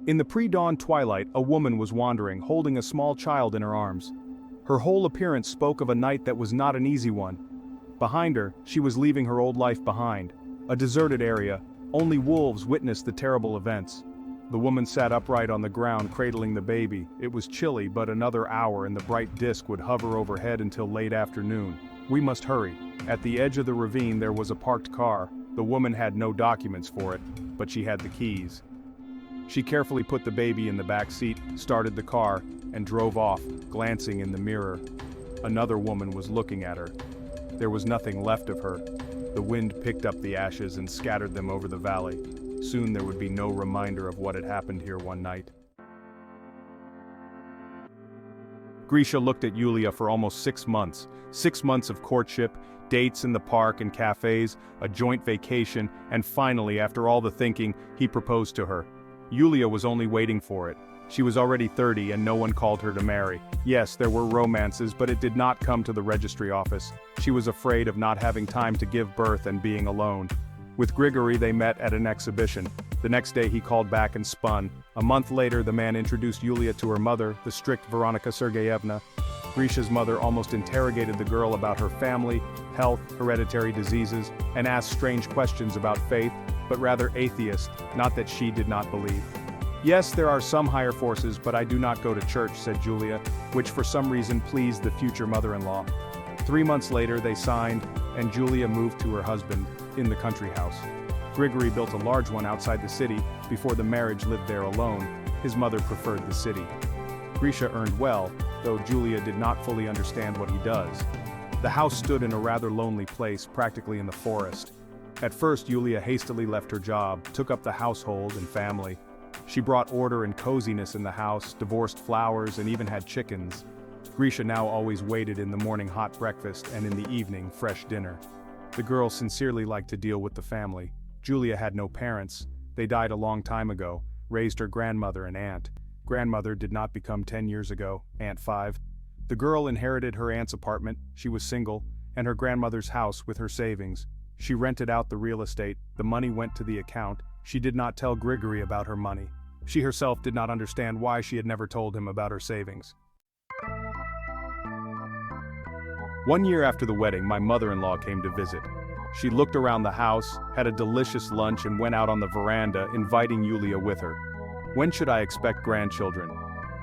In the pre-dawn twilight, a woman was wandering, holding a small child in her arms. Her whole appearance spoke of a night that was not an easy one. Behind her, she was leaving her old life behind. A deserted area, only wolves witnessed the terrible events. The woman sat upright on the ground cradling the baby. It was chilly, but another hour and the bright disk would hover overhead until late afternoon. We must hurry. At the edge of the ravine there was a parked car. The woman had no documents for it, but she had the keys. She carefully put the baby in the back seat, started the car, and drove off, glancing in the mirror. Another woman was looking at her. There was nothing left of her. The wind picked up the ashes and scattered them over the valley. Soon there would be no reminder of what had happened here one night. Grisha looked at Yulia for almost 6 months. 6 months of courtship, dates in the park and cafes, a joint vacation, and finally, after all the thinking, he proposed to her. Yulia was only waiting for it. She was already 30 and no one called her to marry. Yes, there were romances, but it did not come to the registry office. She was afraid of not having time to give birth and being alone. With Grigory they met at an exhibition. The next day he called back and spun. A month later the man introduced Yulia to her mother, the strict Veronika Sergeyevna. Grisha's mother almost interrogated the girl about her family, health, hereditary diseases, and asked strange questions about faith, but rather atheist, not that she did not believe. Yes, there are some higher forces, but I do not go to church, said Julia, which for some reason pleased the future mother-in-law. 3 months later they signed, and Julia moved to her husband, in the country house. Grigory built a large one outside the city. Before the marriage lived there alone. His mother preferred the city. Grisha earned well, though Julia did not fully understand what he does. The house stood in a rather lonely place, practically in the forest. At first Yulia hastily left her job, took up the household and family. She brought order and coziness in the house, divorced flowers, and even had chickens. Grisha now always waited in the morning hot breakfast and in the evening fresh dinner. The girl sincerely liked to deal with the family. Julia had no parents. They died a long time ago, raised her grandmother and aunt. Grandmother did not become 10 years ago, Aunt 5. The girl inherited her aunt's apartment, she was single, and her grandmother's house with her savings. She rented out the real estate, the money went to the account. She did not tell Grigory about her money. She herself did not understand why she had never told him about her savings. 1 year after the wedding, my mother-in-law came to visit. She looked around the house, had a delicious lunch, and went out on the veranda, inviting Yulia with her. When should I expect grandchildren?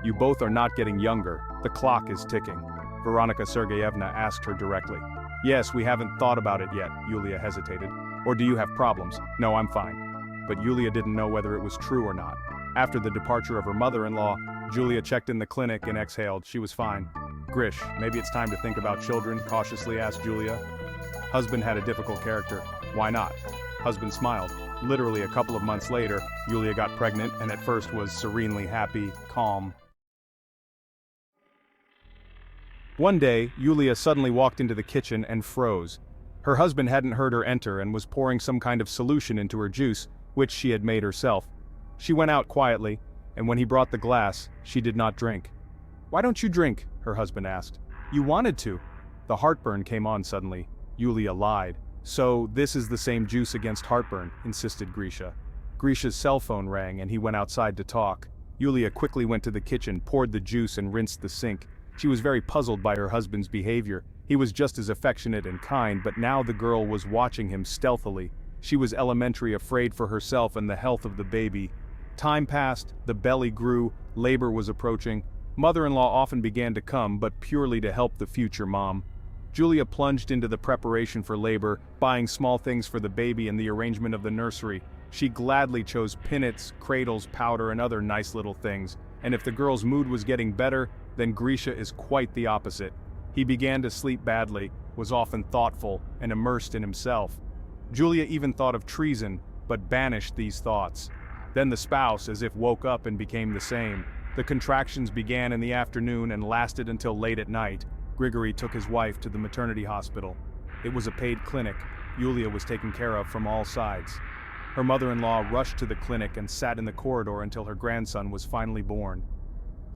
You both are not getting younger. The clock is ticking. Veronika Sergeyevna asked her directly. Yes, we haven't thought about it yet, Yulia hesitated. Or do you have problems? No, I'm fine. But Yulia didn't know whether it was true or not. After the departure of her mother-in-law, Julia checked in the clinic and exhaled. She was fine. Grish, maybe it's time to think about children, cautiously asked Julia. Husband had a difficult character. Why not? Husband smiled. Literally a couple of months later, Yulia got pregnant and at first was serenely happy, calm. One day, Yulia suddenly walked into the kitchen and froze. Her husband hadn't heard her enter and was pouring some kind of solution into her juice, which she had made herself. She went out quietly, and when he brought the glass, she did not drink. Why don't you drink? Her husband asked. You wanted to. The heartburn came on suddenly. Yulia lied. So, this is the same juice against heartburn, insisted Grisha. Grisha's cell phone rang and he went outside to talk. Yulia quickly went to the kitchen, poured the juice and rinsed the sink. She was very puzzled by her husband's behavior. He was just as affectionate and kind, but now the girl was watching him stealthily. She was elementary afraid for herself and the health of the baby. Time passed, the belly grew, labor was approaching. Mother-in-law often began to come, but purely to help the future mom. Julia plunged into the preparation for labor, buying small things for the baby and the arrangement of the nursery. She gladly chose pinnets, cradles, powder, and other nice little things. And if the girl's mood was getting better, then Grisha is quite the opposite. He began to sleep badly, was often thoughtful, and immersed in himself. Julia even thought of treason, but banished these thoughts. Then the spouse, as if woke up and became the same. The contractions began in the afternoon and lasted until late at night. Grigory took his wife to the maternity hospital. It was a paid clinic. Yulia was taken care of from all sides. Her mother-in-law rushed to the clinic and sat in the corridor until her grandson was finally born.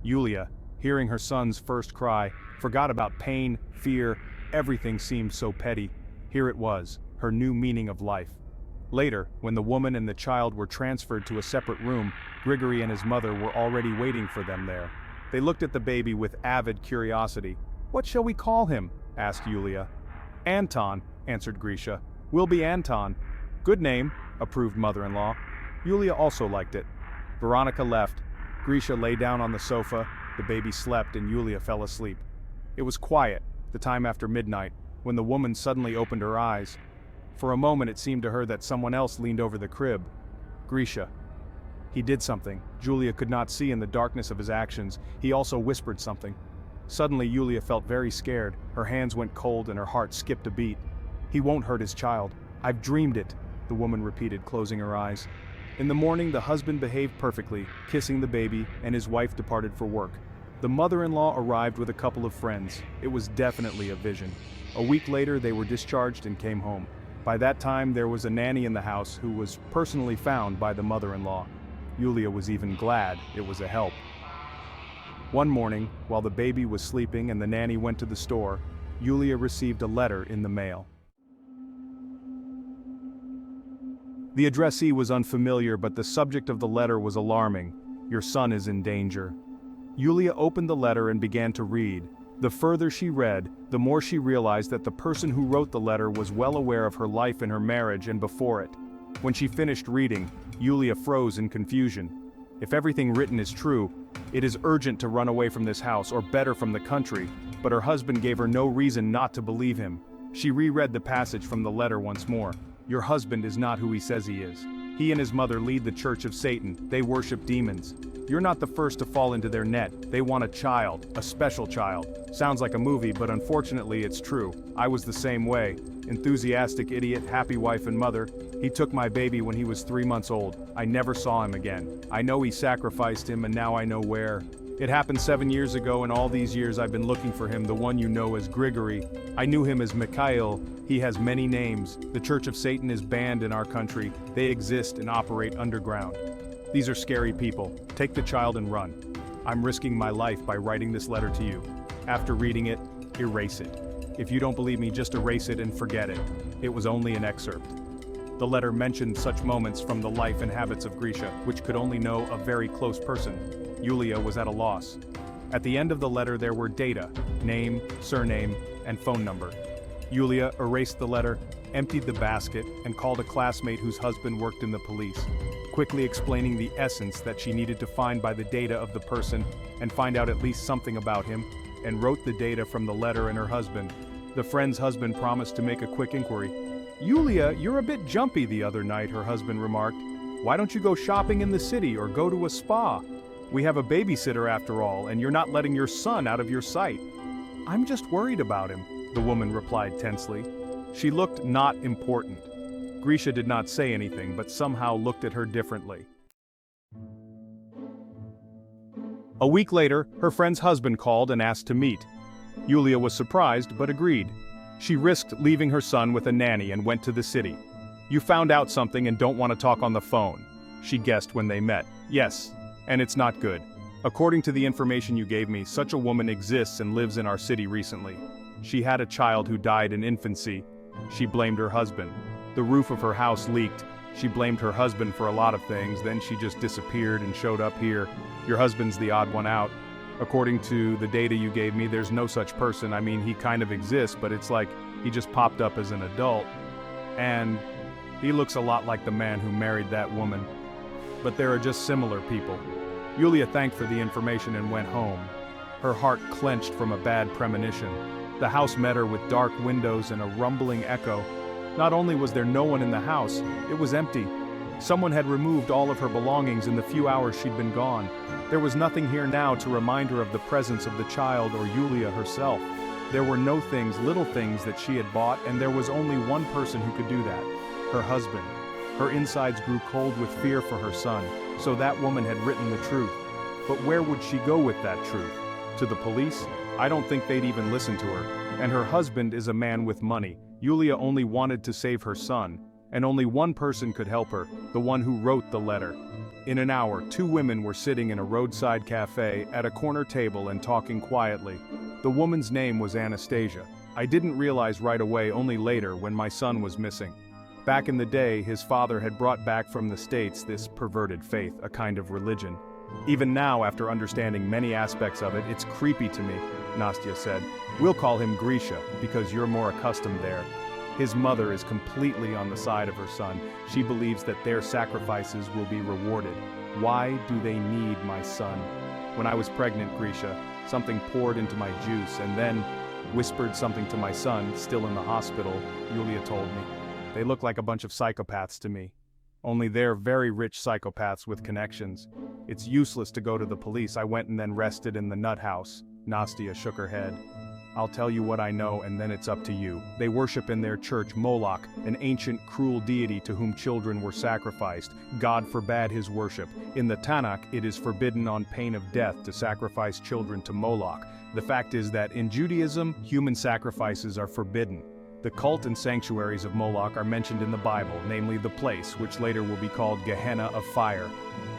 Yulia, hearing her son's first cry, forgot about pain, fear, everything seemed so petty. Here it was, her new meaning of life. Later, when the woman and the child were transferred to a separate room, Grigory and his mother were already waiting for them there. They looked at the baby with avid curiosity. "What shall we call him?" asked Yulia. "Anton," answered Grisha. "Will be Anton." "Good name," approved mother-in-law. Yulia also liked it. Veronica left. Grisha lay down on the sofa, the baby slept, and Yulia fell asleep. It was quiet, the time after midnight, when the woman suddenly opened her eyes. For a moment it seemed to her that someone else leaned over the crib. Grisha. He did something. Yulia could not see in the darkness of his actions. He also whispered something. Suddenly Yulia felt very scared. Her hands went cold and her heart skipped a beat. "He won't hurt his child. I've dreamed it," the woman repeated, closing her eyes. In the morning the husband behaved perfectly, kissing the baby, and his wife departed for work. The mother-in-law arrived with a couple of friends. It was definitely a vision. A week later they were discharged and came home. By that time there was a nanny in the house who was personally found by the mother-in-law. Yulia was even glad it was a help. One morning, while the baby was sleeping and the nanny went to the store, Yulia received a letter in the mail. The addressee was unfamiliar, but the subject of the letter was alarming. "Your son is in danger." Yulia opened the letter and began to read. The further she read, the more she realized that the person who wrote the letter was well aware of her life in her marriage and before it. When she finished reading, Yulia froze in confusion. If everything written is true, it is urgent to run away from this house, or better from the country, but her husband gave her no reason not to believe him. She reread the passage from the letter once more. "Your husband is not who he says he is. He and his mother lead the Church of Satan. They worship demons. You're not the first to fall into their net. They want a child, a special child." Sounds like a movie, but unfortunately it's true. I was the same way. Enthusiastic idiot, happy wife and mother. He took my baby when he was 3 months old. I never saw him again. I know he sacrificed him, and now I know where. It happened 7 years ago, and all these years I've been looking for him, the one you know as Grigory. I knew him as Mikhail. He has many names. The Church of Satan is banned in our country. They exist and operate underground. These are scary people. Take the child and run. I'm risking my life by writing this letter to you. After reading it, erase it. If you don't believe me, just erase it and forget it. It was only an excerpt. The letter mentioned such moments from the life and habits of Grisha, which could only know a very close person. Yulia was at a loss. At the end of the letter there were data, name, surname, and phone number. Yulia erased the letter, emptied the basket, and called a classmate whose husband worked in the police, quickly explaining the essence that she needed to find by the data of the person and find out at least something about him, and wrote the data from the letter and her husband. The friend's husband promised to make a quick inquiry. "Yulia, you're a bit jumpy the other night," her husband remarked. "Why don't you go shopping in the city or go to a spa? We have a babysitter after all, and you're not letting your son out of your sight." "I'm just worried about him," the woman replied tensely. She looked not important. Grisha did not say anything, but somehow looked at her differently. A week later, her friend's husband called and asked to meet. Yulia was surprised, but agreed. She risked leaving her son with a nanny and went to the city. "You found out something and don't want to talk on the phone," she guessed when they met. "Yes, and it's not good. According to the information you gave me, such a woman exists and lives in our city recently. She had a child who died in infancy. She blamed her husband. The roof of her house leaked. She blamed her husband for a lot of things, then she just disappeared and showed up here. Your husband's the odd one out. According to the data you gave me, there's no such person. I mean, he kind of exists, but it's like he just popped up as an adult. And he looks a lot like the man who married that woman. But there are just similar people." Yulia thanked for the information and went home. Her heart clenched from a bad premonition. The house met her with dark windows and a rumbling echo. Not only was there no one in the house, it was empty. Someone had removed all of her belongings in the few hours she'd been gone. There was nothing here now to remind her of the presence of the child or Yulia herself. There were no things, little things that she had bought, and there was only one person who could do that: her husband. Her insides grew cold with fear for her son, so that woman had written the truth. But where would she go with that truth? To the police? I don't think they'd even listen to her. And her husband is a man with money. Yulia only wanted to save her son, and only one person could help her, the one who wrote the letter. In an hour, 2 women were sitting in a roadside cafe at a corner table and talking quietly. The woman's name was Anastasia. I didn't realize right away, only later when my son was missing. Back in the day, his father had brought back from the States this perverted faith, a kind of religion. Even now, after understanding many aspects of it, it's creepy to me, Nastya said. We'll call him Grisha, because you're more accustomed there. His mother is completely on the side of her son. She believes that their sacrifices will be rewarded. Why do they need my son? When I was pregnant, Grisha, something poured into my juice and then whispered something to my son, still in the hospital, Yulia told me. They look like a bunch of psychopaths to me. Only they're very rich psychopaths with connections. It's useless to go to the police. I went and then rested in the nut house. Nastya shook her head. I'll tell you what I know and then it's up to you. They worship in their church Moloch, an ancient cruel deity to whom children were sacrificed. God forbade his worship. In the Tanakh, it is forbidden on pain of death to sacrifice children to Moloch. The fact is that in Judaism, human sacrifices are forbidden. The cult and sanctuaries of Moloch are mentioned in the Bible, namely the place, which later will be called Gehenna of Fire.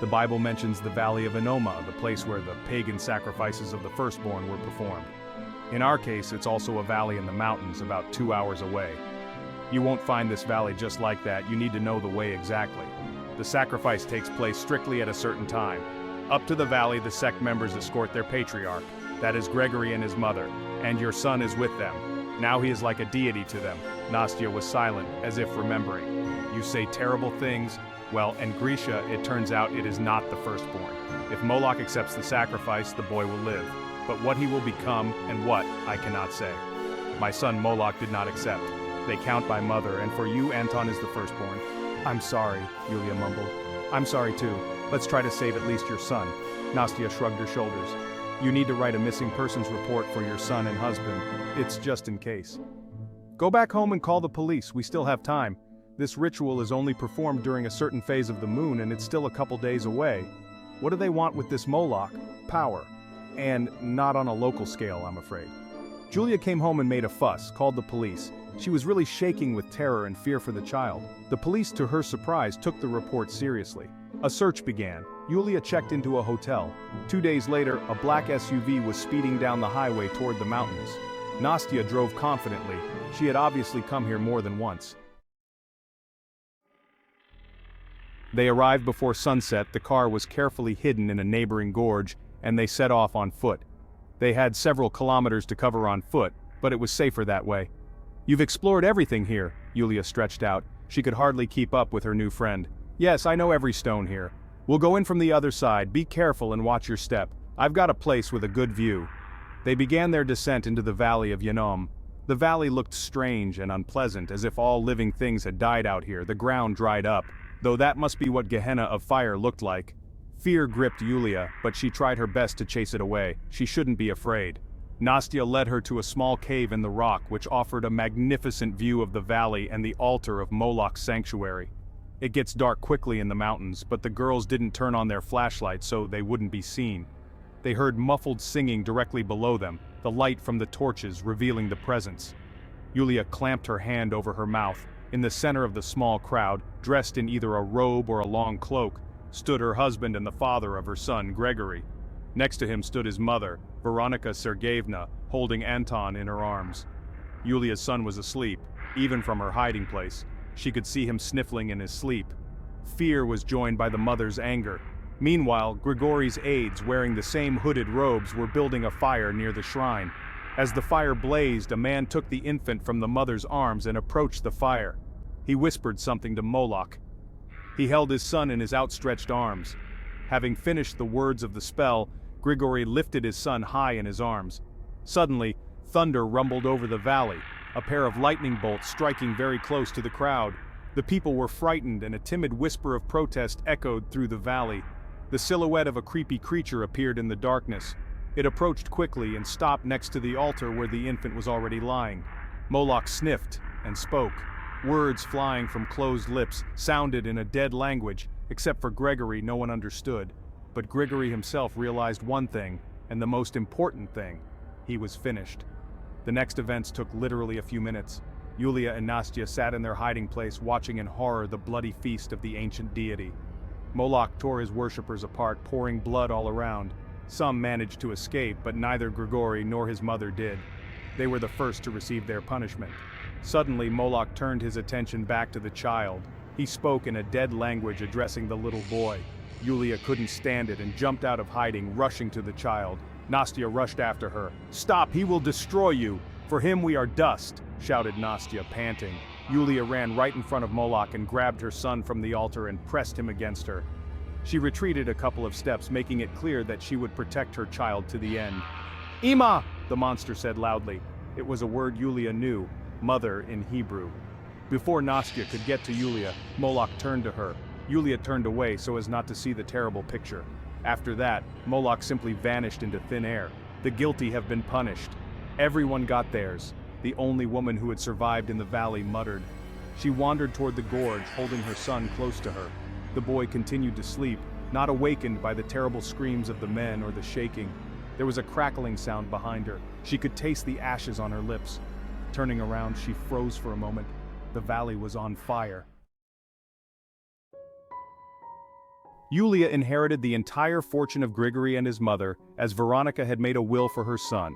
The Bible mentions the Valley of Enommah, the place where the pagan sacrifices of the firstborn were performed. In our case, it's also a valley in the mountains about 2 hours away. You won't find this valley just like that. You need to know the way exactly. The sacrifice takes place strictly at a certain time. Up to the valley, the sect members escort their patriarch, that is Gregory and his mother, and your son is with them. Now he is like a deity to them. Nastya was silent, as if remembering. You say terrible things. Well, and Grisha, it turns out it is not the firstborn. If Moloch accepts the sacrifice, the boy will live. But what he will become and what, I cannot say. My son Moloch did not accept. They count by mother, and for you, Anton is the firstborn. I'm sorry, Yulia mumbled. I'm sorry too. Let's try to save at least your son. Nastya shrugged her shoulders. You need to write a missing persons report for your son and husband. It's just in case. Go back home and call the police. We still have time. This ritual is only performed during a certain phase of the moon and it's still a couple days away. What do they want with this Moloch? Power. And not on a local scale, I'm afraid. Julia came home and made a fuss, called the police. She was really shaking with terror and fear for the child. The police, to her surprise, took the report seriously. A search began. Yulia checked into a hotel. 2 days later, a black SUV was speeding down the highway toward the mountains. Nastya drove confidently. She had obviously come here more than once. They arrived before sunset. The car was carefully hidden in a neighboring gorge, and they set off on foot. They had several kilometers to cover on foot, but it was safer that way. You've explored everything here, Yulia stretched out. She could hardly keep up with her new friend. Yes, I know every stone here. We'll go in from the other side. Be careful and watch your step. I've got a place with a good view. They began their descent into the Valley of Enommah. The valley looked strange and unpleasant, as if all living things had died out here. The ground dried up, though that must be what Gehenna of Fire looked like. Fear gripped Yulia, but she tried her best to chase it away. She shouldn't be afraid. Nastya led her to a small cave in the rock which offered a magnificent view of the valley and the altar of Moloch's sanctuary. It gets dark quickly in the mountains, but the girls didn't turn on their flashlights so they wouldn't be seen. They heard muffled singing directly below them, the light from the torches revealing the presence. Yulia clamped her hand over her mouth. In the center of the small crowd, dressed in either a robe or a long cloak, stood her husband and the father of her son, Gregory. Next to him stood his mother, Veronica Sergeyevna, holding Anton in her arms. Yulia's son was asleep, even from her hiding place. She could see him sniffling in his sleep. Fear was joined by the mother's anger. Meanwhile, Grigory's aides, wearing the same hooded robes, were building a fire near the shrine. As the fire blazed, a man took the infant from the mother's arms and approached the fire. He whispered something to Moloch. He held his son in his outstretched arms. Having finished the words of the spell, Grigory lifted his son high in his arms. Suddenly, thunder rumbled over the valley, a pair of lightning bolts striking very close to the crowd. The people were frightened and a timid whisper of protest echoed through the valley. The silhouette of a creepy creature appeared in the darkness. It approached quickly and stopped next to the altar where the infant was already lying. Moloch sniffed and spoke. Words flying from closed lips sounded in a dead language. Except for Gregory, no one understood. But Grigory himself realized one thing, and the most important thing. He was finished. The next events took literally a few minutes. Yulia and Nastya sat in their hiding place watching in horror the bloody feast of the ancient deity. Moloch tore his worshippers apart, pouring blood all around. Some managed to escape, but neither Grigory nor his mother did. They were the first to receive their punishment. Suddenly, Moloch turned his attention back to the child. He spoke in a dead language addressing the little boy. Yulia couldn't stand it and jumped out of hiding, rushing to the child. Nastya rushed after her. "Stop, he will destroy you! For him we are dust!" shouted Nastya, panting. Yulia ran right in front of Moloch and grabbed her son from the altar and pressed him against her. She retreated a couple of steps, making it clear that she would protect her child to the end. "Ima!" the monster said loudly. It was a word Yulia knew, mother in Hebrew. Before Nastya could get to Yulia, Moloch turned to her. Yulia turned away so as not to see the terrible picture. After that, Moloch simply vanished into thin air. The guilty have been punished. Everyone got theirs. The only woman who had survived in the valley muttered. She wandered toward the gorge, holding her son close to her. The boy continued to sleep, not awakened by the terrible screams of the men or the shaking. There was a crackling sound behind her. She could taste the ashes on her lips. Turning around, she froze for a moment. The valley was on fire. Yulia inherited the entire fortune of Grigory and his mother, as Veronica had made a will for her son.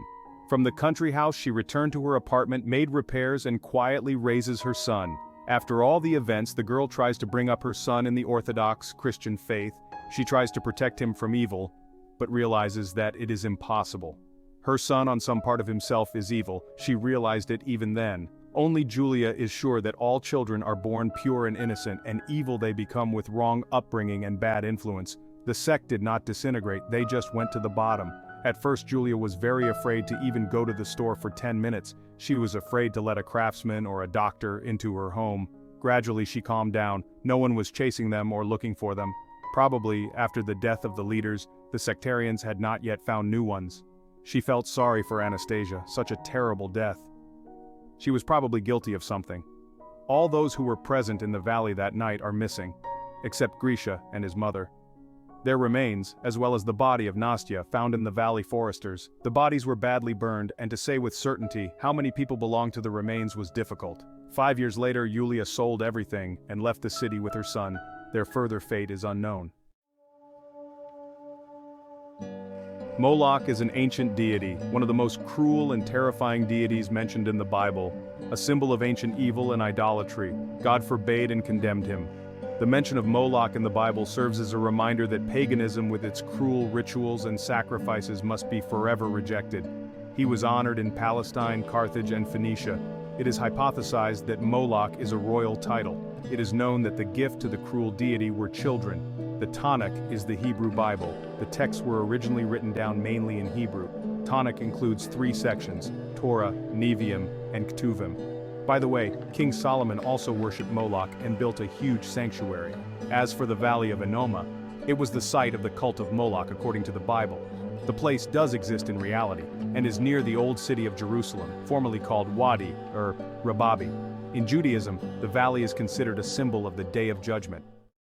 From the country house, she returned to her apartment, made repairs, and quietly raises her son. After all the events, the girl tries to bring up her son in the Orthodox Christian faith. She tries to protect him from evil, but realizes that it is impossible. Her son on some part of himself is evil. She realized it even then. Only Julia is sure that all children are born pure and innocent, and evil they become with wrong upbringing and bad influence. The sect did not disintegrate, they just went to the bottom. At first, Julia was very afraid to even go to the store for 10 minutes. She was afraid to let a craftsman or a doctor into her home. Gradually she calmed down. No one was chasing them or looking for them. Probably, after the death of the leaders, the sectarians had not yet found new ones. She felt sorry for Anastasia, such a terrible death. She was probably guilty of something. All those who were present in the valley that night are missing, except Grisha and his mother. Their remains, as well as the body of Nastya, found in the valley foresters. The bodies were badly burned, and to say with certainty how many people belonged to the remains was difficult. 5 years later, Yulia sold everything and left the city with her son. Their further fate is unknown. Moloch is an ancient deity, one of the most cruel and terrifying deities mentioned in the Bible, a symbol of ancient evil and idolatry. God forbade and condemned him. The mention of Moloch in the Bible serves as a reminder that paganism with its cruel rituals and sacrifices must be forever rejected. He was honored in Palestine, Carthage, and Phoenicia. It is hypothesized that Moloch is a royal title. It is known that the gift to the cruel deity were children. The Tanakh is the Hebrew Bible. The texts were originally written down mainly in Hebrew. Tanakh includes 3 sections: Torah, Nevi'im, and Ketuvim. By the way, King Solomon also worshipped Moloch and built a huge sanctuary. As for the Valley of Enommah, it was the site of the cult of Moloch according to the Bible. The place does exist in reality, and is near the old city of Jerusalem, formerly called Wadi, or Rababi. In Judaism, the valley is considered a symbol of the Day of Judgment.